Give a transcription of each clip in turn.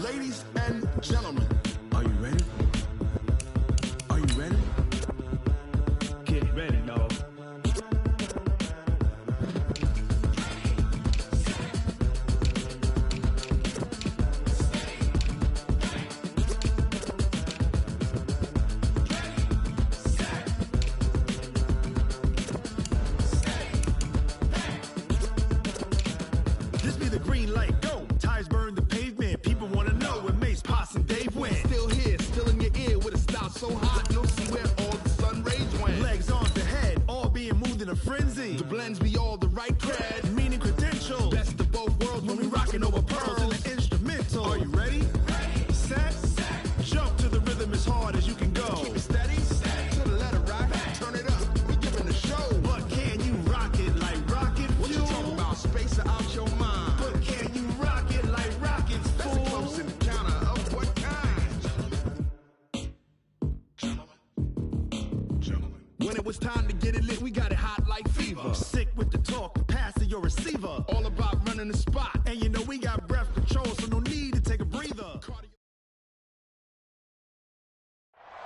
Ladies and gentlemen, are you ready? Are you ready? Get ready, dog. This be the green light, go. Tires burn the pavement. People wanna know when Mace, Potts, and Dave went. Still here, still in your ear with a style so hot, you'll see where all the sun rays went. Legs on the head, all being moved in a frenzy. The blends be all the right cred, meaning credentials. Best of both worlds when we rockin' over pearls in the instrumental. Are you ready? Set, jump to the rhythm as hard as you can go. Keep it steady, to the letter right. Turn it up, we giving the show. But can you rock it like rocket fuel? What you talking about? Space out your mind. But can you rock it like rockets, fool? That's a close encounter of what kind? Gentlemen. When it was time to get it lit, we got it hot like fever. Sick with the talk, the pass to your receiver. All about running the spot. And you know we got breath control, so no need to take a breather.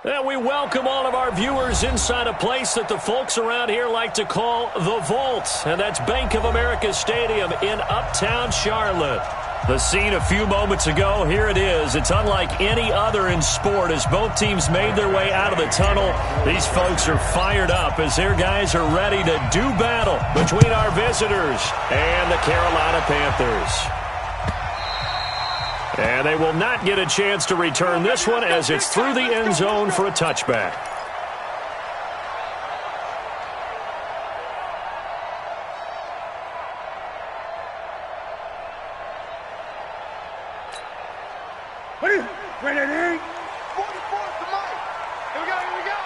And we welcome all of our viewers inside a place that the folks around here like to call the Vault. And that's Bank of America Stadium in Uptown Charlotte. The scene a few moments ago, here it is. It's unlike any other in sport as both teams made their way out of the tunnel. These folks are fired up as their guys are ready to do battle between our visitors and the Carolina Panthers. And they will not get a chance to return this one as it's through the end zone for a touchback. Ready? 44 to Mike. Here we go.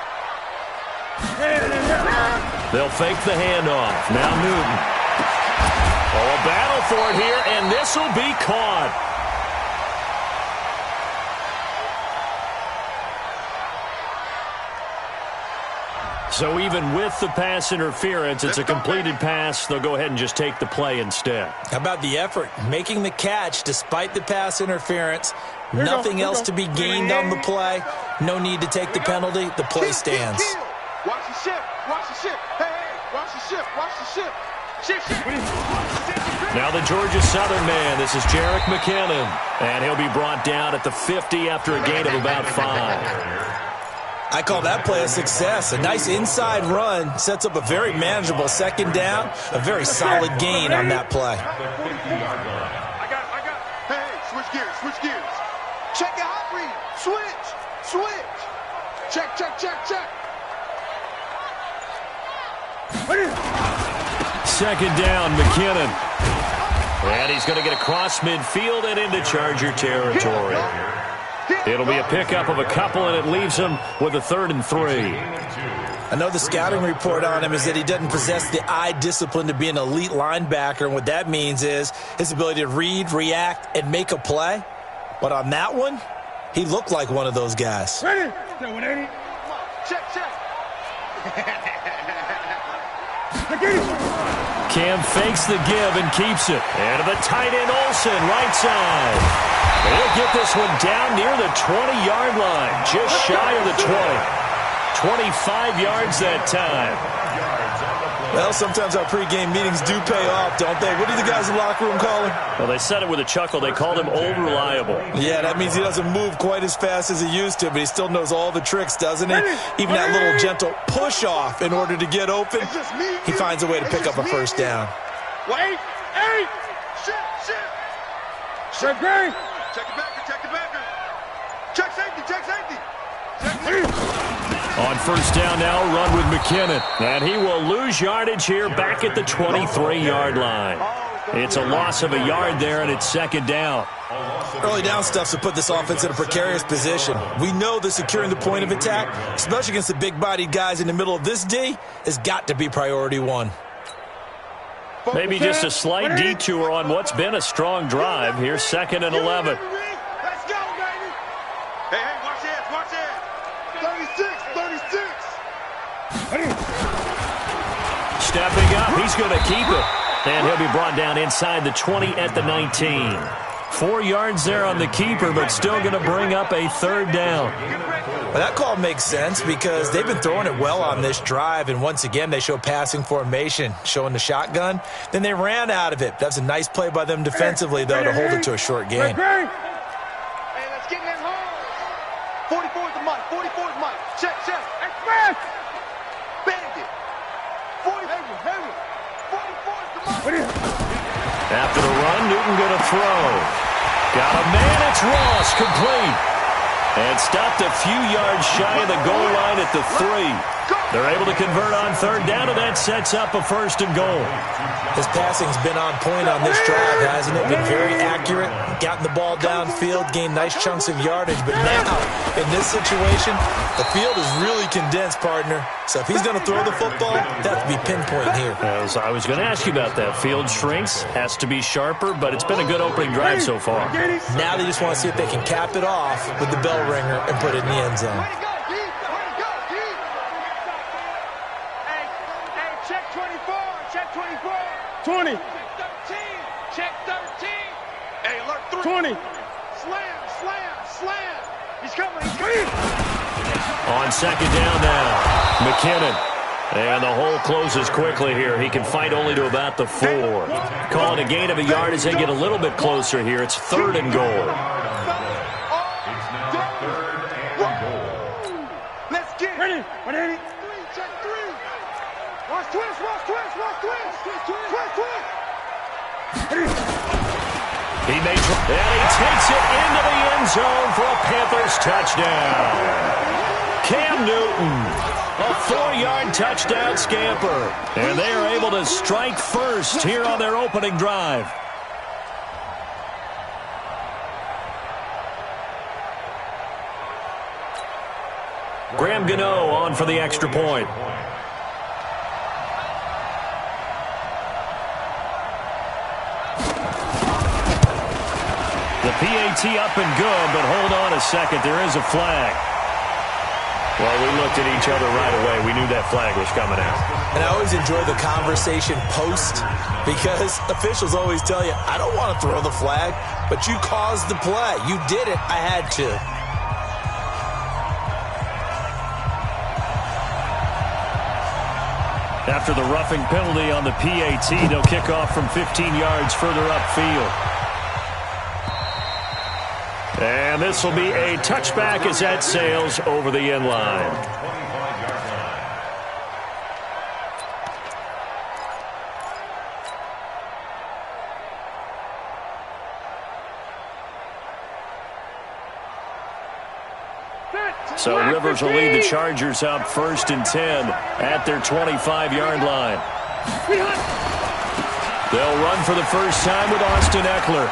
They'll fake the handoff. Now Newton. Oh, a battle for it here, and this will be caught. So even with the pass interference, it's a completed pass. They'll go ahead and just take the play instead. How about the effort? Making the catch despite the pass interference. Nothing else to be gained on the play. No need to take the penalty. The play stands. Watch the ship. Watch the ship. Hey, watch the ship. Watch the ship. Ship. Now the Georgia Southern man. This is Jerick McKinnon. And he'll be brought down at the 50 after a gain of about 5. I call that play a success. A nice inside run sets up a very manageable second down. A very solid gain on that play. I got. Hey, switch gears. Check your hot read. Switch. Check. Second down, McKinnon. And he's going to get across midfield and into Charger territory. It'll be a pickup of a couple, and it leaves him with a 3rd and 3. I know the scouting report on him is that he doesn't possess the eye discipline to be an elite linebacker, and what that means is his ability to read, react, and make a play. But on that one, he looked like one of those guys. Ready? 180. Check. Cam fakes the give and keeps it. And to the tight end, Olsen, right side. They'll get this one down near the 20-yard line, just shy of the 20. 25 yards that time. Well, sometimes our pregame meetings do pay off, don't they? What do the guys in the locker room call him? Well, they said it with a chuckle. They called him Old Reliable. Yeah, that means he doesn't move quite as fast as he used to, but he still knows all the tricks, doesn't he? Even that little gentle push-off in order to get open, he finds a way to pick up a first down. Wait! Shit! Check Gray! Check the backer! Check safety! On first down now, run with McKinnon. And he will lose yardage here back at the 23-yard line. It's a loss of a yard there, and it's second down. Early down stuff's to put this offense in a precarious position. We know that securing the point of attack, especially against the big-bodied guys in the middle of this D, has got to be priority one. Maybe just a slight detour on what's been a strong drive. Here's 2nd and 11. Let's go, baby! Hey, watch it! 36! Stepping up, he's going to keep it. And he'll be brought down inside the 20 at the 19. 4 yards there on the keeper, but still going to bring up a 3rd down. Well, that call makes sense because they've been throwing it well on this drive, and once again they show passing formation, showing the shotgun. Then they ran out of it. That's a nice play by them defensively, though, to hold it to a short gain. Hey, let's get in that hole. 44 is the mic. 44 is the mic. Check. Express. Bandit. 44 is the mic. After the run, Newton going to throw. Got a man. It's Ross, complete. And stopped a few yards shy of the goal line at the 3. They're able to convert on 3rd down, and that sets up a 1st and goal. His passing's been on point on this drive, hasn't it? Been very accurate, gotten the ball downfield, gained nice chunks of yardage. But now, in this situation, the field is really condensed, partner. So if he's going to throw the football, that has to be pinpoint here. As I was going to ask you about that. Field shrinks, has to be sharper, but it's been a good opening drive so far. Now they just want to see if they can cap it off with the bell ringer and put it in the end zone. Check 24. Check 24. 20. Check 13. Check 13. Hey, alert 3. 20. Slam. He's coming. On 2nd down now, McKinnon. And the hole closes quickly here. He can fight only to about the 4. Calling a gain of a yard as they get a little bit closer here. It's 3rd and goal. Let's get ready. Check 3. Ross twist. He may try, and he takes it into the end zone for a Panthers touchdown. Cam Newton, a 4-yard touchdown scamper. And they are able to strike first here on their opening drive. Graham Gano on for the extra point. The PAT up and good, but hold on a second. There is a flag. Well, we looked at each other right away. We knew that flag was coming out. And I always enjoy the conversation post because officials always tell you, I don't want to throw the flag, but you caused the play. You did it. I had to. After the roughing penalty on the PAT, they'll kick off from 15 yards further upfield. And this will be a touchback as that sails over the end line. So Rivers will lead the Chargers up 1st and 10 at their 25-yard line. They'll run for the first time with Austin Eckler.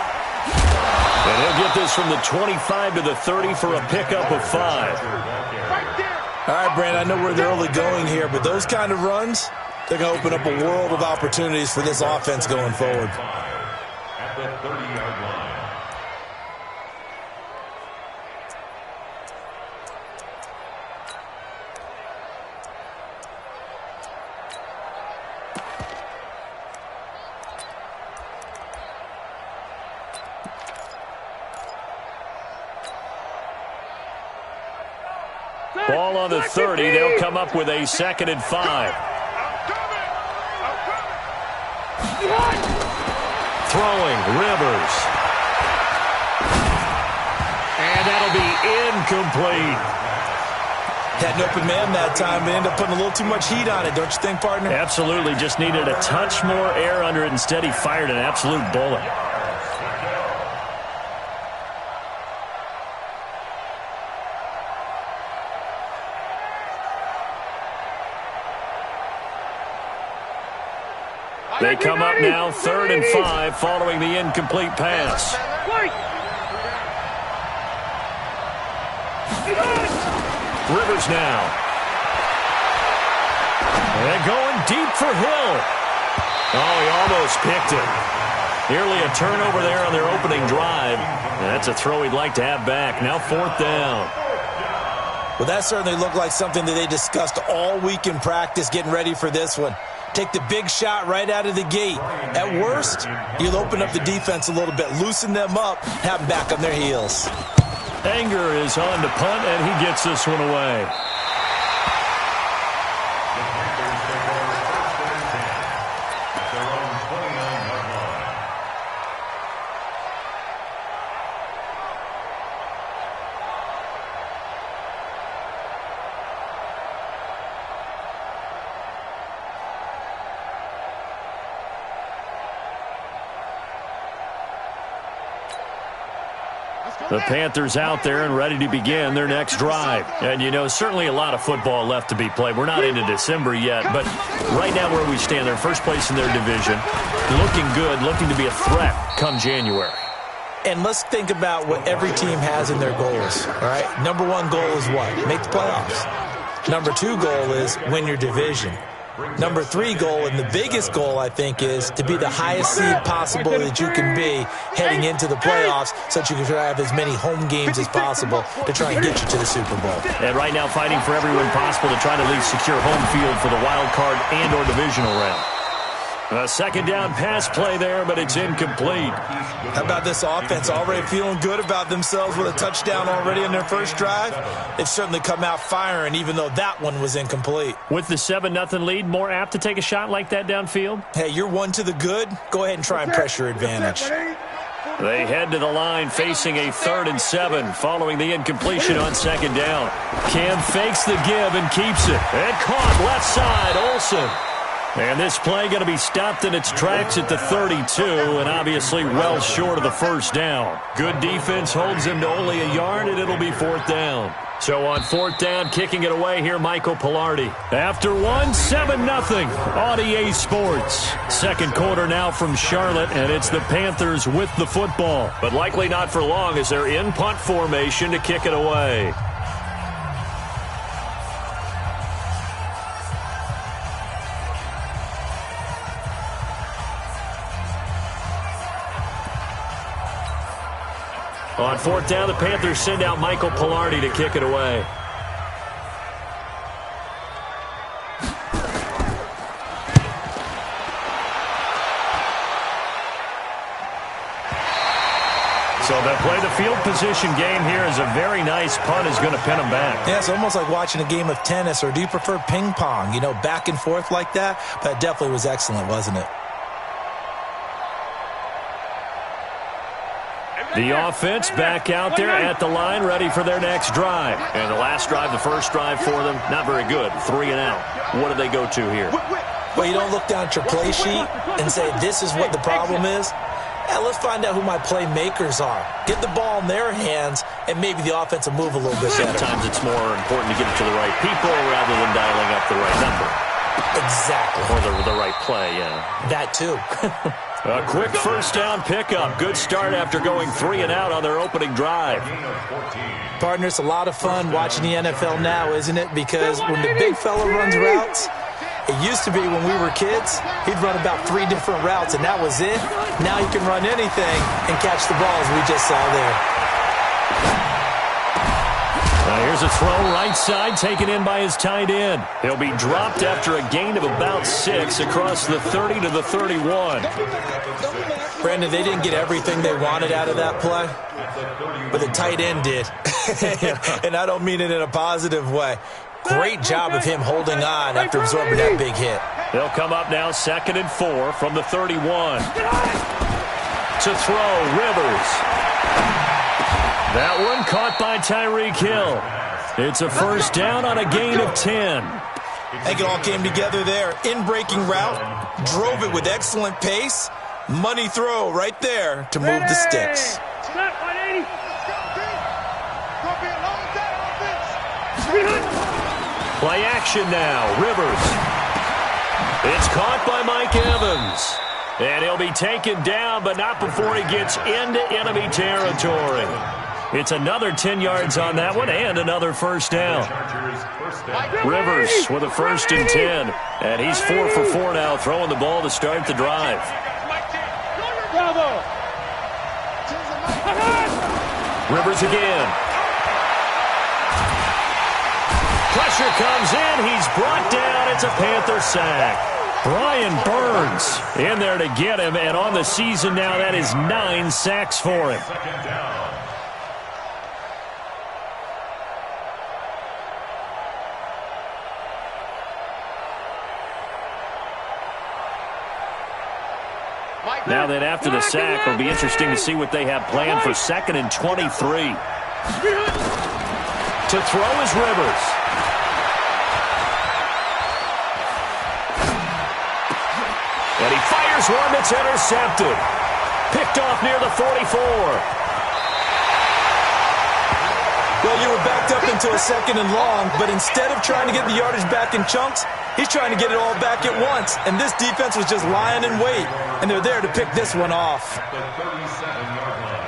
And he'll get this from the 25 to the 30 for a pickup of 5. All right, Brand, I know we're in the early going here, but those kind of runs, they're going to open up a world of opportunities for this offense going forward. At the 30-yard line. Ball on the 30. They'll come up with a 2nd and 5. Throwing, Rivers. And that'll be incomplete. Had an open man that time. They ended up putting a little too much heat on it, don't you think, partner? Absolutely. Just needed a touch more air under it. Instead, he fired an absolute bullet. They come up now 3rd and 5 following the incomplete pass. Rivers now. And going deep for Hill. Oh, he almost picked it. Nearly a turnover there on their opening drive. That's a throw he'd like to have back. Now 4th down. Well, that certainly looked like something that they discussed all week in practice getting ready for this one. Take the big shot right out of the gate. At worst, you'll open up the defense a little bit, loosen them up, have them back on their heels. Anger is on to punt, and he gets this one away. The Panthers out there and ready to begin their next drive. And, you know, certainly a lot of football left to be played. We're not into December yet, but right now where we stand, they're first place in their division, looking good, looking to be a threat come January. And let's think about what every team has in their goals, all right? Number one goal is what? Make the playoffs. Number two goal is win your division. Number three goal, and the biggest goal, I think, is to be the highest seed possible that you can be heading into the playoffs so that you can have as many home games as possible to try and get you to the Super Bowl. And right now fighting for every win possible to try to at least secure home field for the wild card and or divisional round. A second down pass play there, but it's incomplete. How about this offense already feeling good about themselves with a touchdown already in their first drive? They've certainly come out firing, even though that one was incomplete. With the 7-0 lead, more apt to take a shot like that downfield? Hey, you're one to the good. Go ahead and try and press your advantage. They head to the line facing a 3rd and 7 following the incompletion on second down. Cam fakes the give and keeps it. And caught left side, Olsen. And this play going to be stopped in its tracks at the 32, and obviously well short of the first down. Good defense holds him to only a yard, and it'll be 4th down. So on 4th down, kicking it away here, Michael Pilardi. After 7-0 on EA Sports. Second quarter now from Charlotte, and it's the Panthers with the football. But likely not for long as they're in punt formation to kick it away. On 4th down, the Panthers send out Michael Pilardi to kick it away. So they'll play the field position game here as a very nice punt is going to pin them back. Yeah, it's almost like watching a game of tennis, or do you prefer ping pong? You know, back and forth like that? But it definitely was excellent, wasn't it? The offense back out there at the line, ready for their next drive. And the last drive, the first drive for them, not very good. 3 and out. What do they go to here? Well, you don't look down at your play sheet and say, this is what the problem is. Yeah, let's find out who my playmakers are. Get the ball in their hands, and maybe the offense will move a little bit better. Sometimes it's more important to get it to the right people rather than dialing up the right number. Exactly. Or the right play, yeah. That too. A quick first down pickup. Good start after going 3 and out on their opening drive. Partner, it's a lot of fun watching the NFL now, isn't it? Because when the big fella runs routes, it used to be when we were kids, he'd run about 3 different routes, and that was it. Now he can run anything and catch the ball, as we just saw there. Here's a throw right side taken in by his tight end. He'll be dropped after a gain of about 6 across the 30 to the 31. Brandon, they didn't get everything they wanted out of that play, but the tight end did. And I don't mean it in a positive way. Great job of him holding on after absorbing that big hit. They'll come up now 2nd and 4 from the 31. To throw, Rivers. That one caught by Tyreek Hill. It's a first down on a gain of 10. I think it all came together there. In-breaking route, drove it with excellent pace. Money throw right there to move the sticks. Play action now. Rivers. It's caught by Mike Evans. And he'll be taken down, but not before he gets into enemy territory. It's another 10 yards on that one and another first down. Rivers with a 1st and 10. And he's 4 for 4 now, throwing the ball to start the drive. Rivers again. Pressure comes in. He's brought down. It's a Panther sack. Brian Burns in there to get him, and on the season now, that is 9 sacks for him. Second down. Now then, after the sack, it'll be interesting to see what they have planned for 2nd and 23. To throw is Rivers. And he fires one that's intercepted. Picked off near the 44. Well, you were backed up into a 2nd and long, but instead of trying to get the yardage back in chunks, he's trying to get it all back at once. And this defense was just lying in wait, and they're there to pick this one off. The 37-yard line.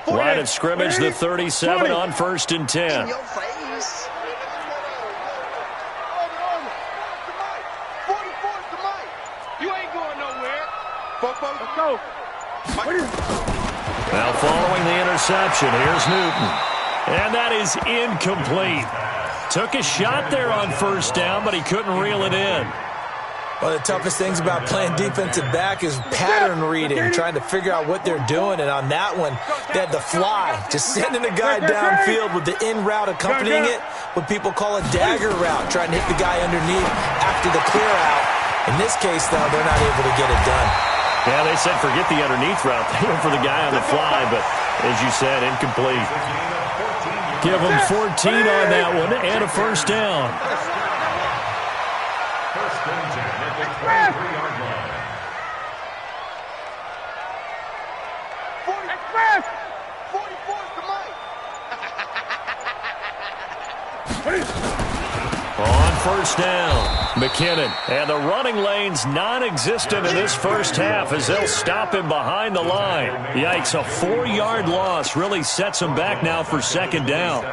Line of scrimmage, the 37 on 1st and 10. In your face. 44's the mic. You ain't going nowhere. Let's go. Well, following the interception, here's Newton. And that is incomplete. Took a shot there on 1st down, but he couldn't reel it in. One of the toughest things about playing defensive back is pattern reading, trying to figure out what they're doing. And on that one, they had the fly, just sending the guy downfield with the in route accompanying it, what people call a dagger route, trying to hit the guy underneath after the clear out. In this case, though, they're not able to get it done. Yeah, they said forget the underneath route. They went for the guy on the fly, but as you said, incomplete. Give them 14 on that one and a 1st down. First and 10 at the 23-yard line. Express! 44's the mic. On 1st down, McKinnon. And the running lane's non-existent in this first half as they'll stop him behind the line. Yikes, a 4-yard loss really sets him back now for 2nd down.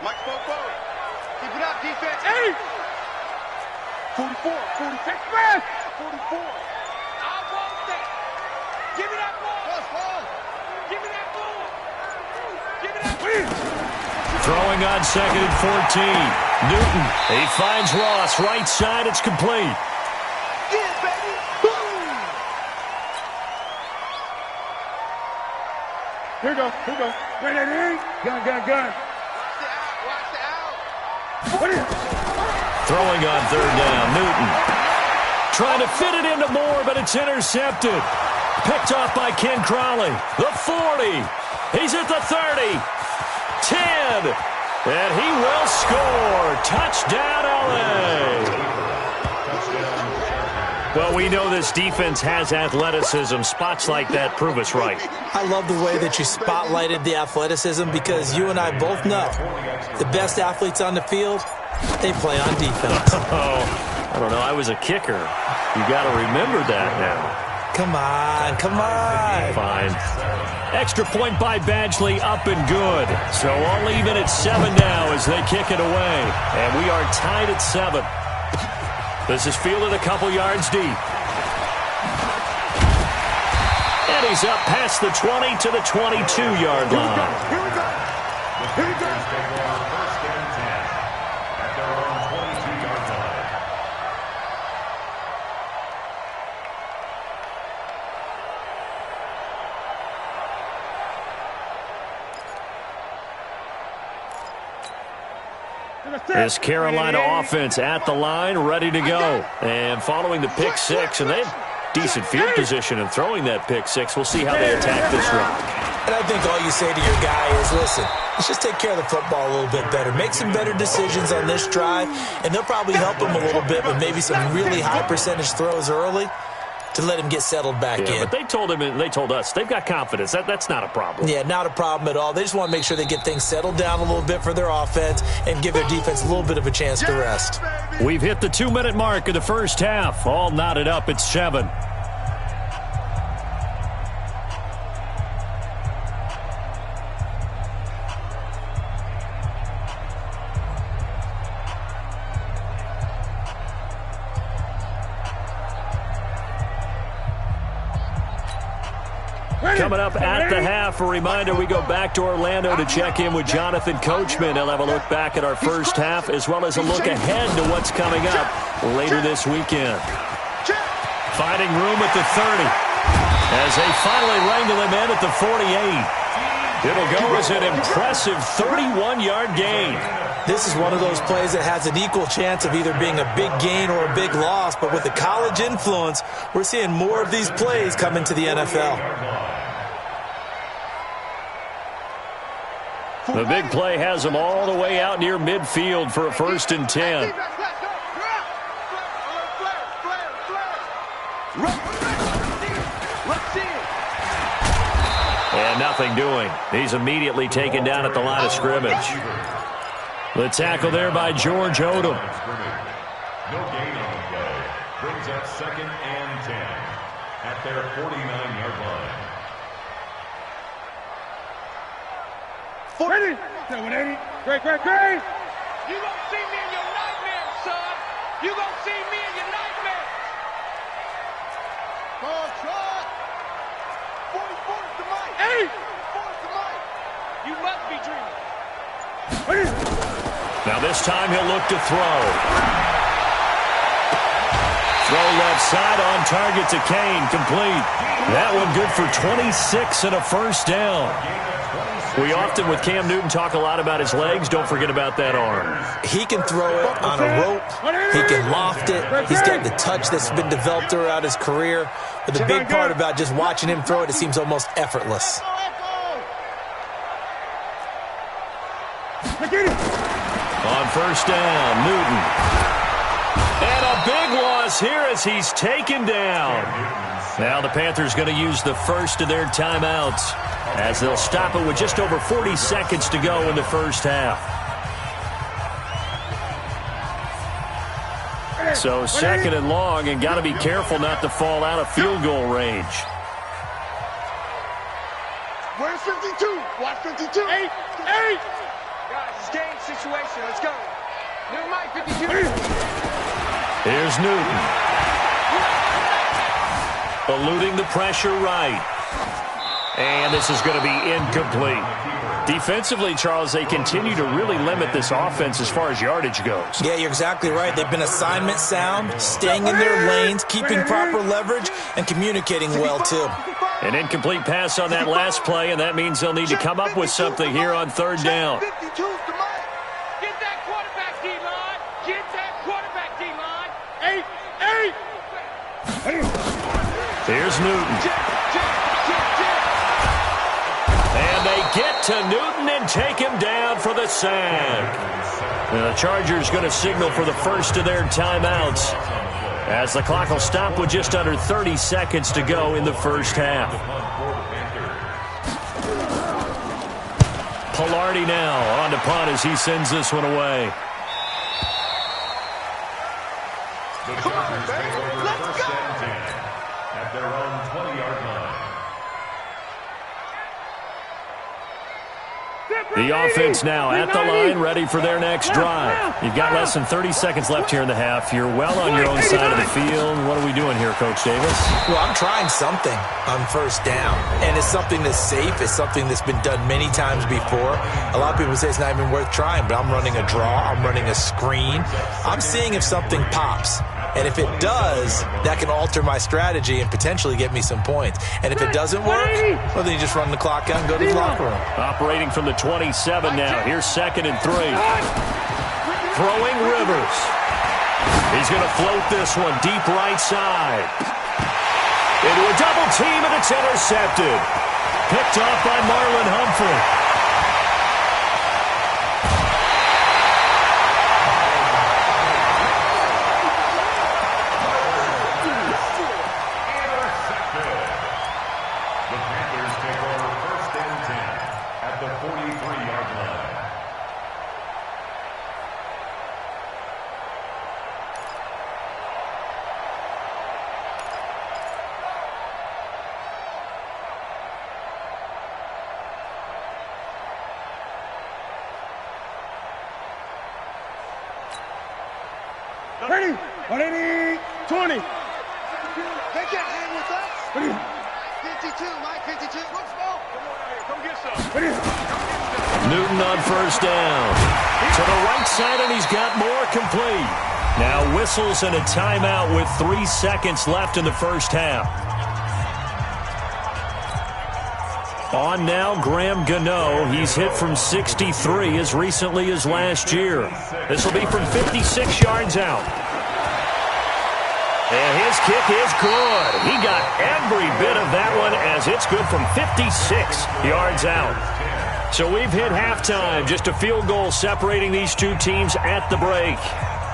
Mike spoke forward. Keep it up, defense. 44, 46, 44. I want that. Give me that ball. Give me that ball. Give me that ball. Throwing on 2nd and 14. Newton, he finds Ross. Right side, it's complete. Yeah, baby. Boom. Here we go. Wait, gun. Watch the out. Throwing on 3rd down, Newton. Trying to fit it into Moore, but it's intercepted. Picked off by Ken Crowley. The 40. He's at the 30. 10. And he will score. Touchdown, LA. Well, we know this defense has athleticism. Spots like that prove us right. I love the way that you spotlighted the athleticism because you and I both know the best athletes on the field, they play on defense. Oh, I don't know. I was a kicker. You got to remember that now. Come on. Fine. Extra point by Badgley, up and good. So all even at 7 now as they kick it away. And we are tied at 7. This is fielded a couple yards deep. And he's up past the 20 to the 22-yard line. Here we go. First and 10 at their own 22-yard line. This Carolina offense at the line, ready to go. And following the pick six, and they have decent field position in throwing that pick six. We'll see how they attack this run. And I think all you say to your guy is, listen, let's just take care of the football a little bit better. Make some better decisions on this drive, and they'll probably help him a little bit with maybe some really high percentage throws early. to let him get settled back in. But they told us they've got confidence. That's not a problem. Yeah, not a problem at all. They just want to make sure they get things settled down a little bit for their offense and give their defense a little bit of a chance to rest. We've hit the 2-minute mark of the first half. All knotted up at 7. Coming up at the half, a reminder, we go back to Orlando to check in with Jonathan Coachman. He'll have a look back at our first half as well as a look ahead to what's coming up later this weekend. Finding room at the 30 as they finally wrangle him in at the 48. It'll go as an impressive 31-yard gain. This is one of those plays that has an equal chance of either being a big gain or a big loss, but with the college influence, we're seeing more of these plays come into the NFL. The big play has them all the way out near midfield for a 1st and 10. And nothing doing. He's immediately taken down at the line of scrimmage. The tackle there by George Odom. No gain on the play. Brings up 2nd and 10 at their 49-yard line. 40. 180. Great. You gonna see me in your nightmares, son. You gonna see me in your nightmares. Ball truck. 44's the mic. 44's the mic. You must be dreaming. Now this time he'll look to throw. Throw left side on target to Kane. Complete. That one good for 26 and a 1st down. We often, with Cam Newton, talk a lot about his legs. Don't forget about that arm. He can throw it on a rope. He can loft it. He's got the touch that's been developed throughout his career. But the big part about just watching him throw it, it seems almost effortless. On 1st down, Newton. And a big loss here as he's taken down. Now the Panthers going to use the first of their timeouts as they'll stop it with just over 40 seconds to go in the first half. So 2nd and long, and got to be careful not to fall out of field goal range. Where's 52? Watch 52. 8. Guys, it's game situation. Let's go. New mic, 52. Here's Newton. Eluding the pressure right. And this is going to be incomplete. Defensively, Charles, they continue to really limit this offense as far as yardage goes. Yeah, you're exactly right. They've been assignment sound, staying in their lanes, keeping proper leverage, and communicating well, too. An incomplete pass on that last play, and that means they'll need to come up with something here on 3rd down. Get that quarterback, D-line. Get that quarterback, D-line. 8. Here's Newton. And they get to Newton and take him down for the sack. And the Chargers going to signal for the first of their timeouts as the clock will stop with just under 30 seconds to go in the first half. Pilardi now on to punt as he sends this one away. The Chargers take over 1st and 10 at their own 20-yard line. The offense now at the line, ready for their next drive. You've got less than 30 seconds left here in the half. You're well on your own side of the field. What are we doing here, Coach Davis? Well, I'm trying something on 1st down, and it's something that's safe. It's something that's been done many times before. A lot of people say it's not even worth trying, but I'm running a draw. I'm running a screen. I'm seeing if something pops. And if it does, that can alter my strategy and potentially get me some points. And if it doesn't work, well, then you just run the clock out and go to the locker room. Operating from the 27 now. Here's 2nd and 3. Throwing Rivers. He's going to float this one deep right side. Into a double team, and it's intercepted. Picked off by Marlon Humphrey. 43-yard line. Ready? 180, 20. They can't hang with us. 52, Mike, 52. Let's go. Come get some. Newton on first down. To the right side, and he's got more complete. Now whistles and a timeout with 3 seconds left in the first half. On now, Graham Gano. He's hit from 63 as recently as last year. This will be from 56 yards out. And his kick is good. He got every bit of that one as it's good from 56 yards out. So we've hit halftime. Just a field goal separating these two teams at the break.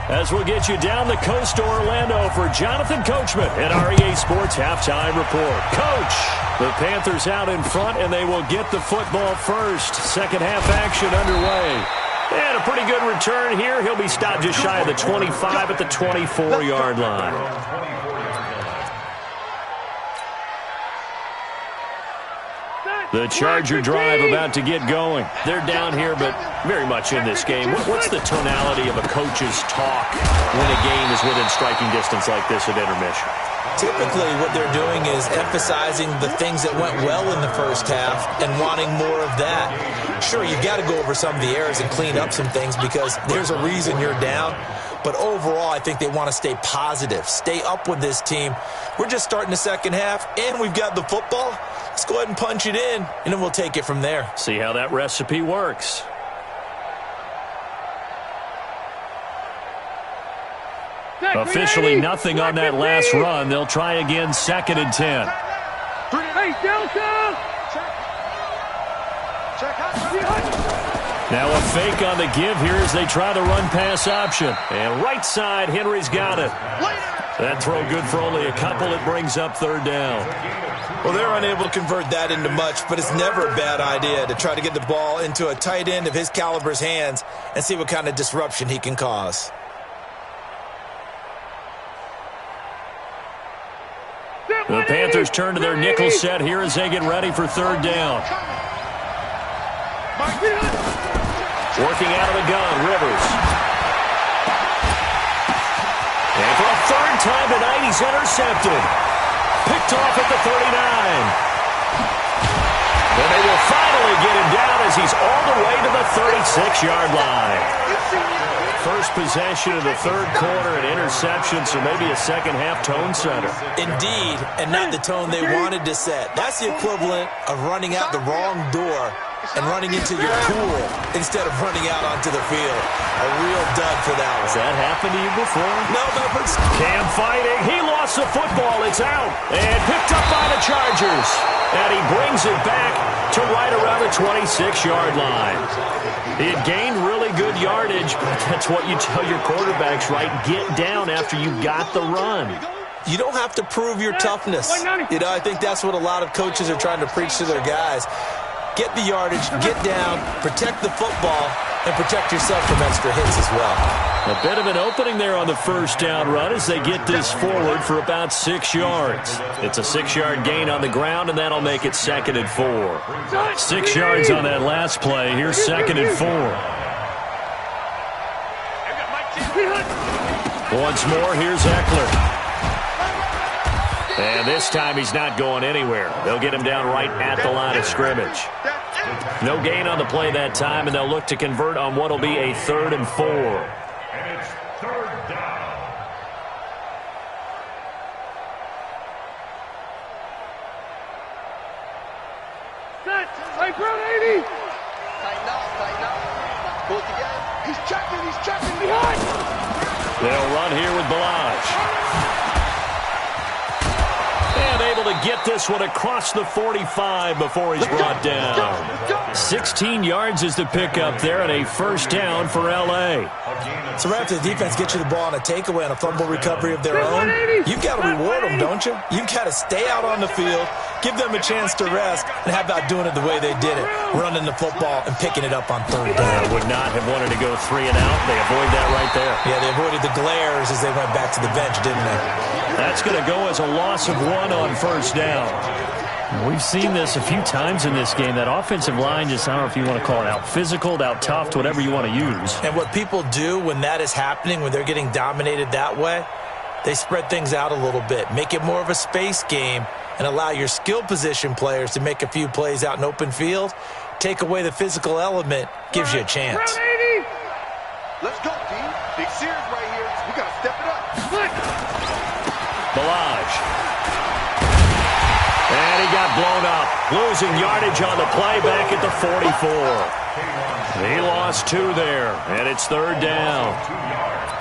As we'll get you down the coast to Orlando for Jonathan Coachman at REA Sports Halftime Report. Coach, the Panthers out in front, and they will get the football first. Second half action underway. And a pretty good return here. He'll be stopped just shy of the 25 at the 24-yard line. The Charger drive about to get going. They're down here, but very much in this game. What's the tonality of a coach's talk when a game is within striking distance like this at intermission? Typically, what they're doing is emphasizing the things that went well in the first half and wanting more of that. Sure, you've got to go over some of the errors and clean up some things because there's a reason you're down. But overall, I think they want to stay positive, stay up with this team. We're just starting the second half, and we've got the football. Let's go ahead and punch it in, and then we'll take it from there. See how that recipe works. Officially nothing on that last run. They'll try again, 2nd and 10. Now a fake on the give here as they try the run-pass option. And right side, Henry's got it. That throw good for only a couple. It brings up 3rd down. Well, they're unable to convert that into much, but it's never a bad idea to try to get the ball into a tight end of his caliber's hands and see what kind of disruption he can cause. The Panthers turn to their nickel set here as they get ready for 3rd down. Working out of the gun, Rivers. And for a 3rd time tonight, he's intercepted. Picked off at the 39. And they will finally get him down as he's all the way to the 36-yard line. First possession of the 3rd quarter, an interception, so maybe a second-half tone setter. Indeed, and not the tone they wanted to set. That's the equivalent of running out the wrong door and running into your pool instead of running out onto the field. A real dud for that one. Has that happened to you before? No, but Cam fighting. He lost the football. It's out. And picked up by the Chargers. And he brings it back to right around the 26-yard line. He had gained really good yardage, but that's what you tell your quarterbacks, right? Get down after you got the run. You don't have to prove your toughness. You know, I think that's what a lot of coaches are trying to preach to their guys. Get the yardage, get down, protect the football, and protect yourself from extra hits as well. A bit of an opening there on the 1st down run as they get this forward for about 6 yards. It's a 6-yard gain on the ground, and that'll make it 2nd and 4. 6 yards on that last play. Here's 2nd and 4. Once more, here's Eckler. And this time he's not going anywhere. They'll get him down right at the line of scrimmage. No gain on the play that time, and they'll look to convert on what will be a 3rd and 4. And it's 3rd down. Set. Like round 80. Tighten up. Pull it together. He's checking behind. They'll run here with Balaj. And able to get this one across the 45 before he's brought down. 16 yards is the pickup there, and a 1st down for L.A. So right after the defense gets you the ball on a takeaway on a fumble recovery of their own, you've got to reward them, don't you? You've got to stay out on the field Give them a chance to rest, and how about doing it the way they did it, running the football and picking it up on third down. Would not have wanted to go 3 and out. They avoid that right there. Yeah, they avoided the glares as they went back to the bench, didn't they? That's going to go as a loss of 1 on first down. We've seen this a few times in this game. That offensive line just, I don't know if you want to call it out physical, out tough, whatever you want to use. And what people do when that is happening, when they're getting dominated that way, they spread things out a little bit, make it more of a space game, and allow your skill position players to make a few plays out in open field. Take away the physical element, gives you a chance. Let's go, team. Big series right here. We got to step it up. Balaj. And he got blown up. Losing yardage on the play back at the 44. He lost 2 there, and it's third down.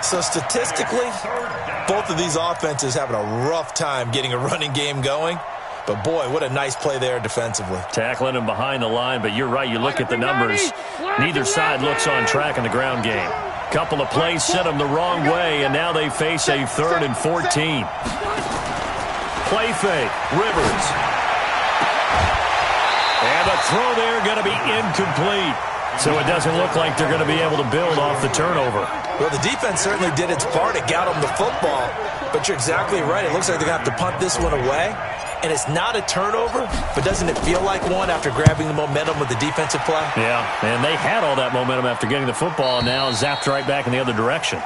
So statistically, both of these offenses having a rough time getting a running game going. But, boy, what a nice play there defensively. Tackling him behind the line, but you're right. You look at the numbers. Neither side looks on track in the ground game. Couple of plays sent them the wrong way, and now they face a 3rd and 14. Play fake. Rivers. And the throw there going to be incomplete. So it doesn't look like they're going to be able to build off the turnover. Well, the defense certainly did its part. It got them the football. But you're exactly right. It looks like they're going to have to punt this one away. And it's not a turnover, but doesn't it feel like one after grabbing the momentum with the defensive play? Yeah, and they had all that momentum after getting the football, and now zapped right back in the other direction.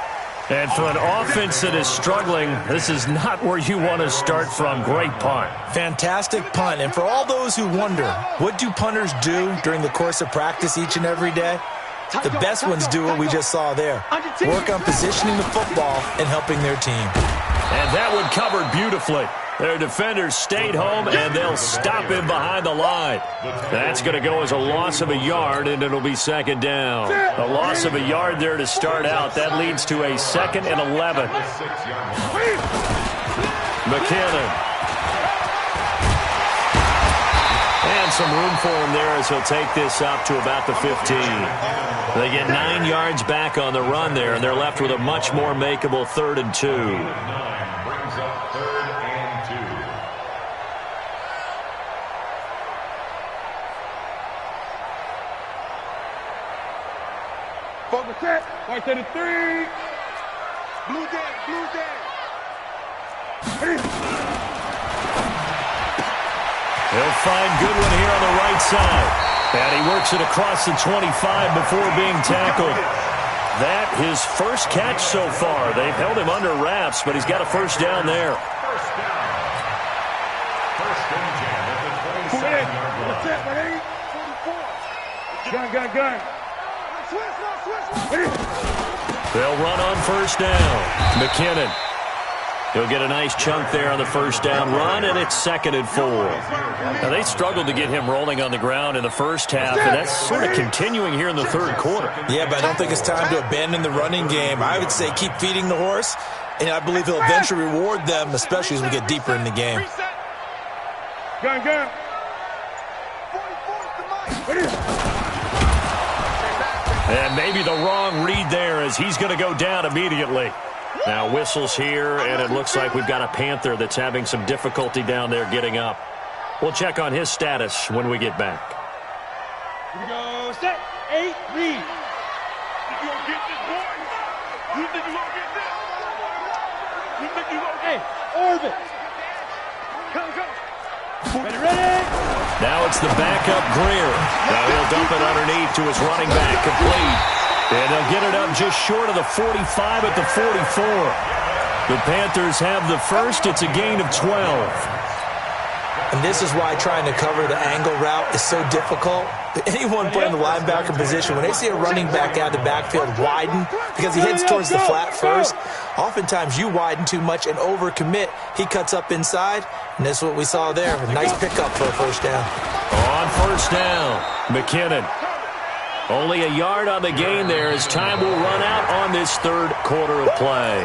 And for an offense that is struggling, this is not where you want to start from. Great punt. Fantastic punt. And for all those who wonder, what do punters do during the course of practice each and every day? The best ones do what we just saw there. Work on positioning the football and helping their team. And that one covered beautifully. Their defenders stayed home, and they'll stop him behind the line. That's going to go as a loss of a yard, and it'll be second down. A loss of a yard there to start out. That leads to a 2nd and 11. McKinnon. And some room for him there as he'll take this up to about the 15. They get 9 yards back on the run there, and they're left with a much more makeable 3rd and 2. Focus set. Right to the 3. Blue down, blue down. He'll find Goodwin here on the right side. And he works it across the 25 before being tackled. That his first catch so far. They've held him under wraps, but he's got a first down there. First down. First and 10 at the 27-yard line. Set, ready? 44. Gun. They'll run on first down. McKinnon. He'll get a nice chunk there on the first down run, and it's 2nd and 4. Now, they struggled to get him rolling on the ground in the first half, and that's sort of continuing here in the third quarter. Yeah, but I don't think it's time to abandon the running game. I would say keep feeding the horse, and I believe he'll eventually reward them, especially as we get deeper in the game. Gun. And maybe the wrong read there as he's going to go down immediately. Now whistles here, and it looks like we've got a Panther that's having some difficulty down there getting up. We'll check on his status when we get back. Here we go. Set. 8, read. You gonna get this, boy? You think you gonna get this? You think you gonna get this? Hey, orbit. Come. Ready? Now it's the backup Greer. Now he'll dump it underneath to his running back, complete. And they'll get it up just short of the 45 at the 44. The Panthers have the first. It's a gain of 12. And this is why trying to cover the angle route is so difficult. Anyone playing the linebacker position, when they see a running back out of the backfield widen because he heads towards the flat first, oftentimes you widen too much and overcommit. He cuts up inside, and this is what we saw there. A nice pickup for a first down. On first down, McKinnon. Only a yard on the gain there as time will run out on this third quarter of play.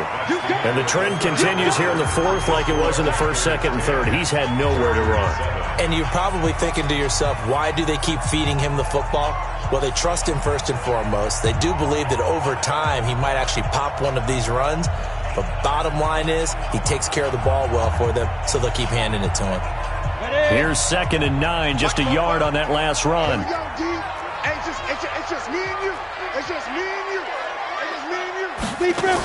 And the trend continues here in the fourth like it was in the first, second, and third. He's had nowhere to run. And you're probably thinking to yourself, why do they keep feeding him the football? Well, they trust him first and foremost. They do believe that over time he might actually pop one of these runs. But bottom line is he takes care of the ball well for them, so they'll keep handing it to him. Ready? Here's 2nd and 9, just a yard on that last run. Here we go, D. Hey, it's just me and you. It's just me and you. It's just me and you. Deep rip.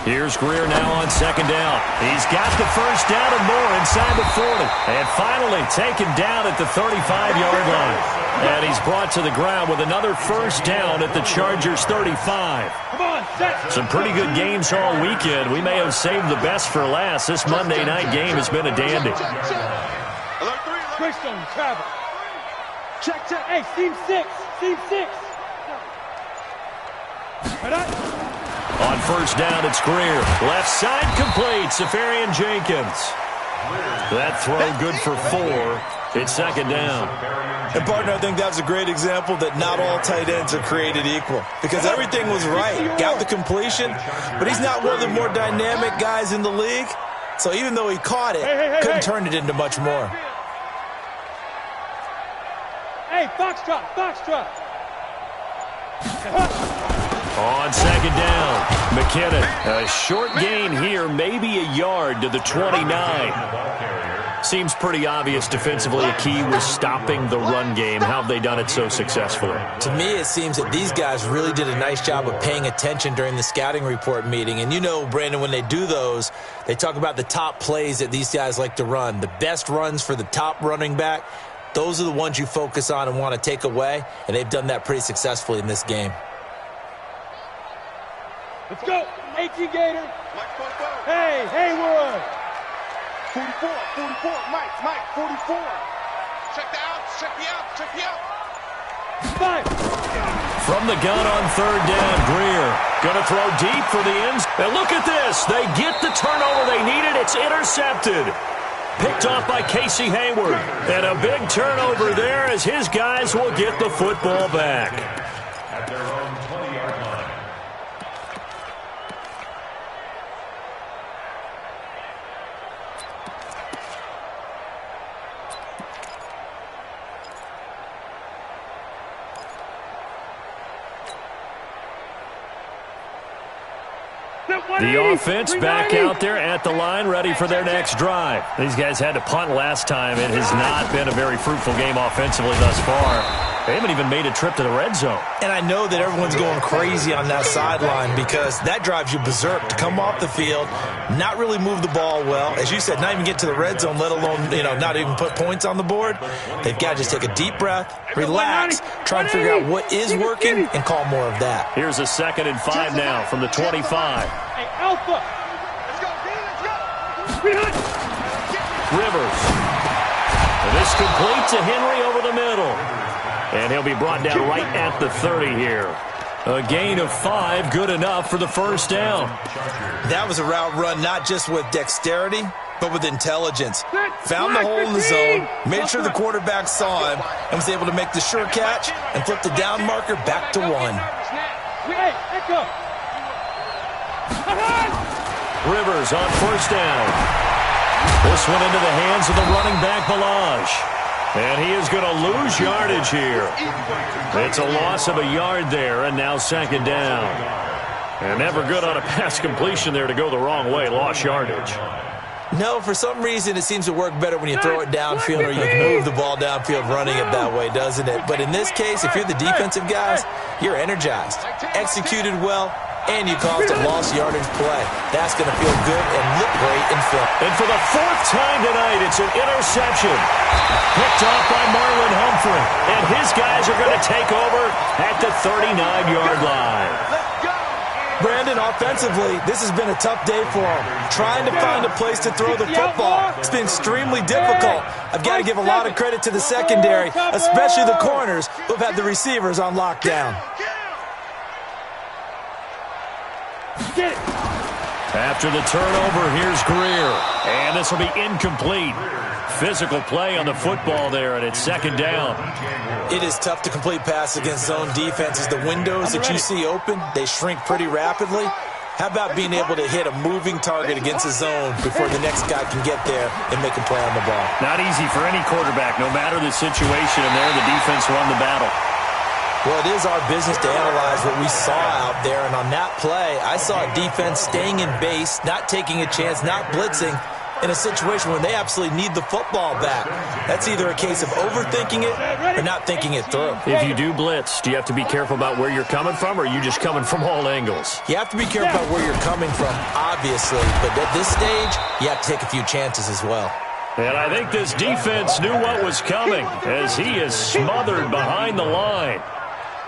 Here's Greer now on 2nd down. He's got the first down and more inside the 40. And finally taken down at the 35-yard line. And he's brought to the ground with another first down at the Chargers' 35. Come on, set. Some pretty good games all weekend. We may have saved the best for last. This Monday night game has been a dandy. Quickstone, travel. Check. Hey, seam 6. Right on. On first down, it's Greer. Left side complete. Safarian Jenkins. That throw good for 4. It's 2nd down. And, partner, I think that was a great example that not all tight ends are created equal. Because everything was right. Got the completion, but he's not one of the more dynamic guys in the league. So even though he caught it, couldn't turn it into much more. Hey, Foxtrot. On 2nd down, McKinnon. A short gain here, maybe a yard to the 29. Seems pretty obvious defensively a key was stopping the run game. How have they done it so successfully? To me, it seems that these guys really did a nice job of paying attention during the scouting report meeting. And you know, Brandon, when they do those, they talk about the top plays that these guys like to run. The best runs for the top running back, those are the ones you focus on and want to take away. And they've done that pretty successfully in this game. Let's go. 18 Gator. Hey, Haywood. 44, Mike, 44. Check the out. 5. From the gun on 3rd down, Greer. Going to throw deep for the ends. And look at this. They get the turnover they needed. It's intercepted. Picked off by Casey Hayward. And a big turnover there as his guys will get the football back. At their own 20-yard line. The offense back out there at the line, ready for their next drive. These guys had to punt last time. It has not been a very fruitful game offensively thus far. They haven't even made a trip to the red zone. And I know that everyone's going crazy on that sideline because that drives you berserk to come off the field, not really move the ball well. As you said, not even get to the red zone, let alone, not even put points on the board. They've got to just take a deep breath, relax, try and figure out what is working, and call more of that. Here's a 2nd and 5 now from the 25. Hey, Alpha. Let's go, D. Rivers. And this complete to Henry over the middle. And he'll be brought down right at the 30 here. A gain of 5, good enough for the first down. That was a route run not just with dexterity, but with intelligence. Found the hole in the zone, made sure the quarterback saw him, and was able to make the sure catch and flip the down marker back to 1. Rivers on first down. This one into the hands of the running back, Balaj. And he is going to lose yardage here. It's a loss of a yard there, and now 2nd down. And never good on a pass completion there to go the wrong way. Lost yardage. No, for some reason it seems to work better when you throw it downfield or you move the ball downfield running it that way, doesn't it? But in this case, if you're the defensive guys, you're energized, executed well, and you caused a lost yardage play. That's going to feel good and look great in film. And for the 4th time tonight, it's an interception. Picked off by Marlon Humphrey. And his guys are going to take over at the 39-yard line. Brandon, offensively, this has been a tough day for him. Trying to find a place to throw the football. It's been extremely difficult. I've got to give a lot of credit to the secondary, especially the corners who've had the receivers on lockdown. After the turnover, here's Greer. And this will be incomplete. Physical play on the football there, and it's 2nd down. It is tough to complete passes against zone defenses. The windows that you see open, they shrink pretty rapidly. How about being able to hit a moving target against a zone before the next guy can get there and make a play on the ball? Not easy for any quarterback, no matter the situation, and there the defense won the battle. Well, it is our business to analyze what we saw out there, and on that play, I saw a defense staying in base, not taking a chance, not blitzing, in a situation when they absolutely need the football back. That's either a case of overthinking it or not thinking it through. If you do blitz, do you have to be careful about where you're coming from, or are you just coming from all angles? You have to be careful about where you're coming from, obviously, but at this stage, you have to take a few chances as well. And I think this defense knew what was coming as he is smothered behind the line.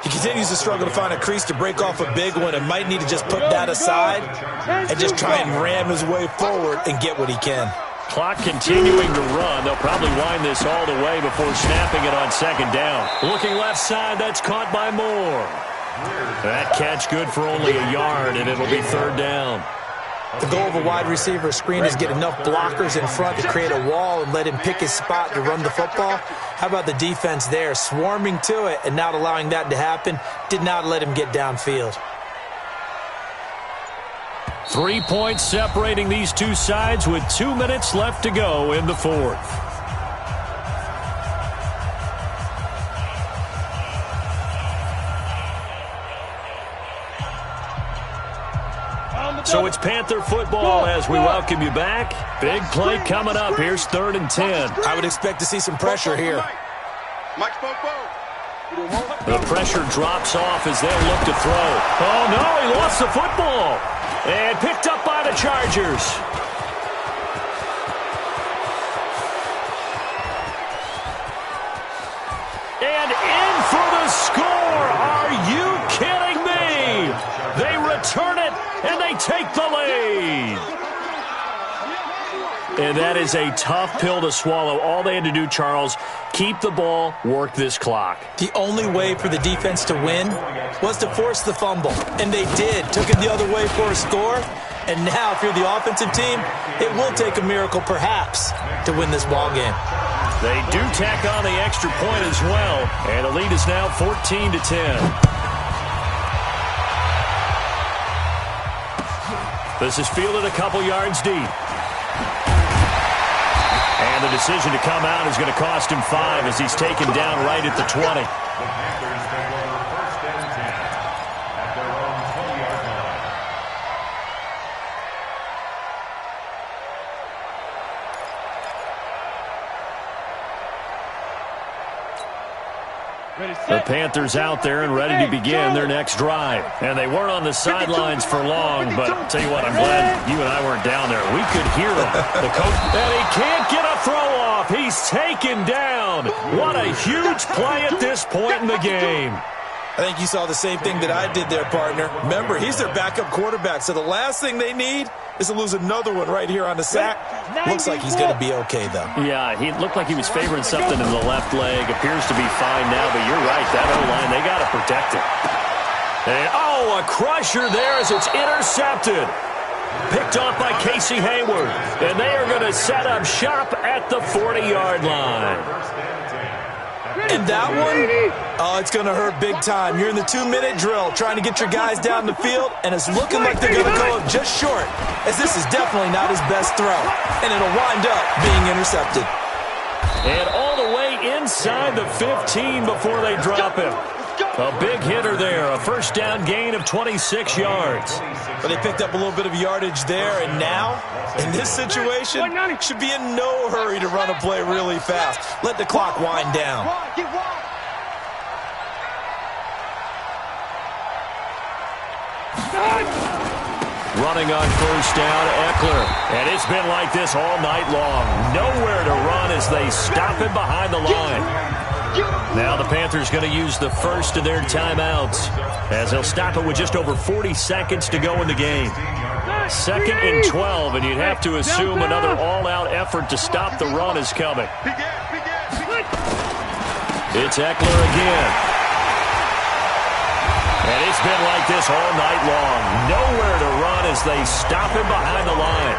He continues to struggle to find a crease to break off a big one and might need to just put that aside and just try and ram his way forward and get what he can. Clock continuing to run. They'll probably wind this all the way before snapping it on second down. Looking left side, that's caught by Moore. That catch good for only a yard, and it'll be third down. The goal of a wide receiver screen is get enough blockers in front to create a wall and let him pick his spot to run the football. How about the defense there, swarming to it and not allowing that to happen? Did not let him get downfield. 3 points separating these two sides with 2 minutes left to go in the fourth. So it's Panther football as we welcome you back. Big play coming up. Here's 3rd and 10. I would expect to see some pressure here. The pressure drops off as they'll look to throw. Oh, no, he lost the football. And picked up by the Chargers. And in for the score. Are you kidding me? They return it, and they take the lead. And that is a tough pill to swallow. All they had to do, Charles, keep the ball, work this clock. The only way for the defense to win was to force the fumble. And they did. Took it the other way for a score. And now, if you're the offensive team, it will take a miracle, perhaps, to win this ball game. They do tack on the extra point as well. And the lead is now 14-10. This is fielded a couple yards deep. And the decision to come out is going to cost him 5 as he's taken down right at the 20. The Panthers take over 1st and 10 at their own 20-yard line. The Panthers out there and ready to begin their next drive. And they weren't on the sidelines for long, but I'll tell you what, I'm glad you and I weren't down there. We could hear him. The coach, and he can't get a throw off. He's taken down. What a huge play at this point in the game. I think you saw the same thing that I did there, partner. Remember, he's their backup quarterback, so the last thing they need is to lose another one right here on the sack. Looks like he's going to be okay, though. Yeah, he looked like he was favoring something in the left leg. Appears to be fine now, but you're right. That O-line, they got to protect it. And, oh, a crusher there as it's intercepted. Picked off by Casey Hayward. And they are going to set up shop at the 40-yard line. And that one, oh, it's going to hurt big time. You're in the 2-minute drill trying to get your guys down the field, and it's looking like they're going to go just short, as this is definitely not his best throw, and it'll wind up being intercepted. And all the way inside the 15 before they drop him. A big hitter there, a 1st down gain of 26 yards. But they picked up a little bit of yardage there, and now, in this situation, should be in no hurry to run a play really fast. Let the clock wind down. Running on 1st down, Eckler. And it's been like this all night long. Nowhere to run as they stop him behind the line. Now the Panthers going to use the first of their timeouts as they'll stop it with just over 40 seconds to go in the game. 2nd and 12, and you'd have to assume another all-out effort to stop the run is coming. It's Eckler again. And it's been like this all night long. Nowhere to run as they stop him behind the line.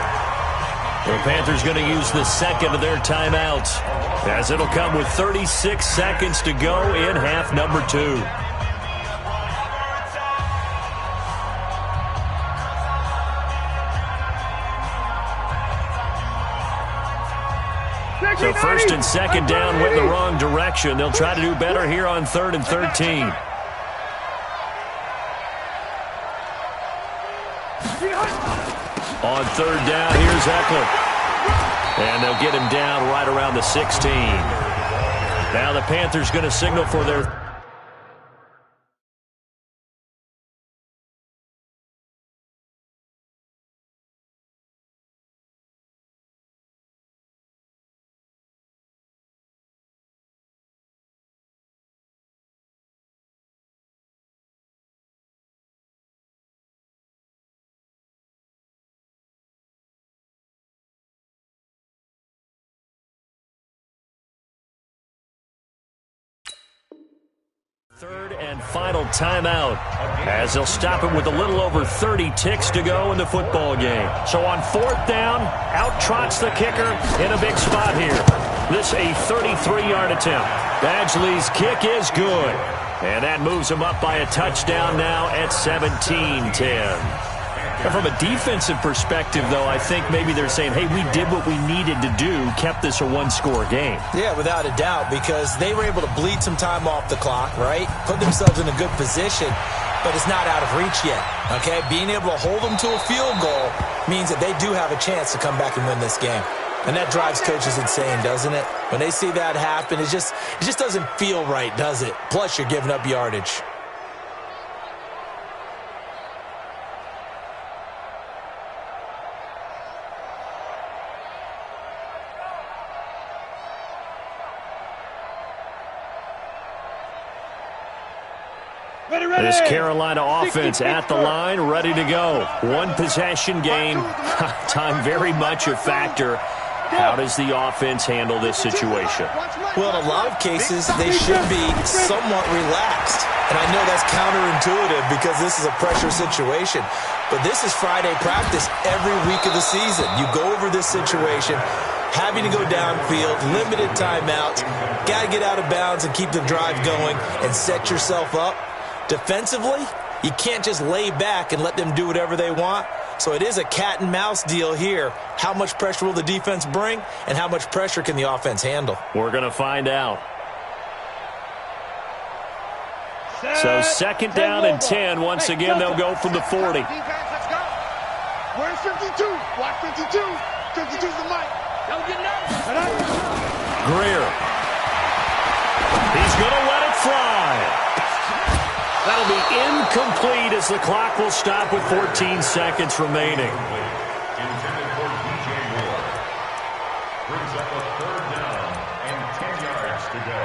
The Panthers going to use the 2nd of their timeouts as it'll come with 36 seconds to go in half number 2. So 1st and 2nd down went in the wrong direction. They'll try to do better here on 3rd and 13. On 3rd down, here's Eckler. And they'll get him down right around the 16. Now the Panthers going to signal for their... Third and final timeout as they'll stop it with a little over 30 ticks to go in the football game. So on fourth down, out trots the kicker in a big spot here. This a 33-yard attempt. Badgley's kick is good. And that moves him up by a touchdown now at 17-10. From a defensive perspective, though, I think maybe they're saying, hey, we did what we needed to do, kept this a one-score game. Yeah, without a doubt, because they were able to bleed some time off the clock, right? Put themselves in a good position, but it's not out of reach yet, okay? Being able to hold them to a field goal means that they do have a chance to come back and win this game. And that drives coaches insane, doesn't it? When they see that happen, it just doesn't feel right, does it? Plus, you're giving up yardage. This Carolina offense at the line, ready to go. One possession game. Time very much a factor. How does the offense handle this situation? Well, in a lot of cases, they should be somewhat relaxed. And I know that's counterintuitive because this is a pressure situation. But this is Friday practice every week of the season. You go over this situation, having to go downfield, limited timeouts, got to get out of bounds and keep the drive going and set yourself up. Defensively, you can't just lay back and let them do whatever they want. So it is a cat and mouse deal here. How much pressure will the defense bring, and how much pressure can the offense handle? We're going to find out. So second down and 10. Once again, they'll go from the 40. Where's 52? Watch 52. 52's the mic. Greer. He's going to let it fly. That'll be incomplete as the clock will stop with 14 seconds remaining. Intended for DJ Moore. Brings up a third down and 10 yards to go.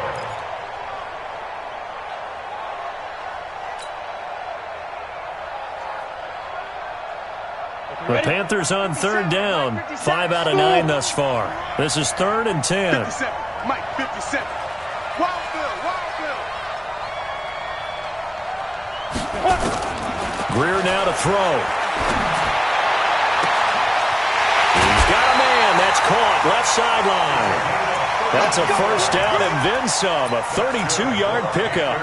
The Panthers on third down. 5 out of 9 thus far. This is 3rd and 10. 57. Mike, 57. Wild Bill. Greer now to throw. He's got a man. That's caught. Left sideline. That's a first down and then some. A 32-yard pickup.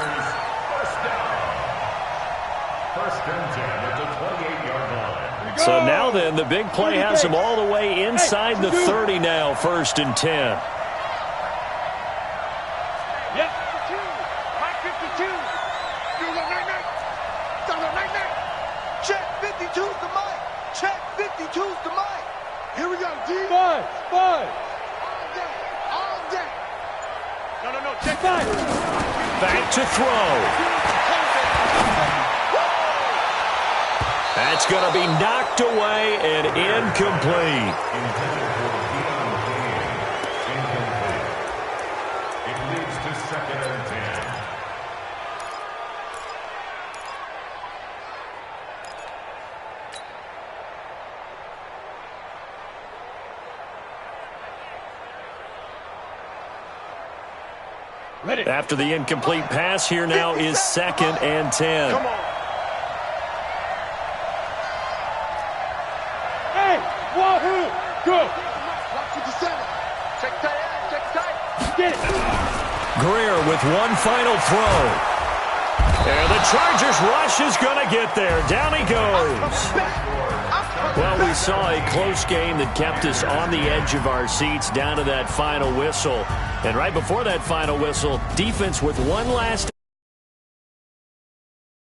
First and 10 at the 28-yard line. So now then, the big play has him all the way inside the 30 now. 1st and 10. Here we go, D. Five. All day. No, check 5. Back to throw. That's going to be knocked away and incomplete. It leads to 2nd and 10. After the incomplete pass, here now is 2nd and 10. Come on. Hey, wahoo! Good. Watch 57. Check tight. Get it. Greer with one final throw. And the Chargers rush is going to get there. Down he goes. Well, we saw a close game that kept us on the edge of our seats down to that final whistle. And right before that final whistle, defense with one last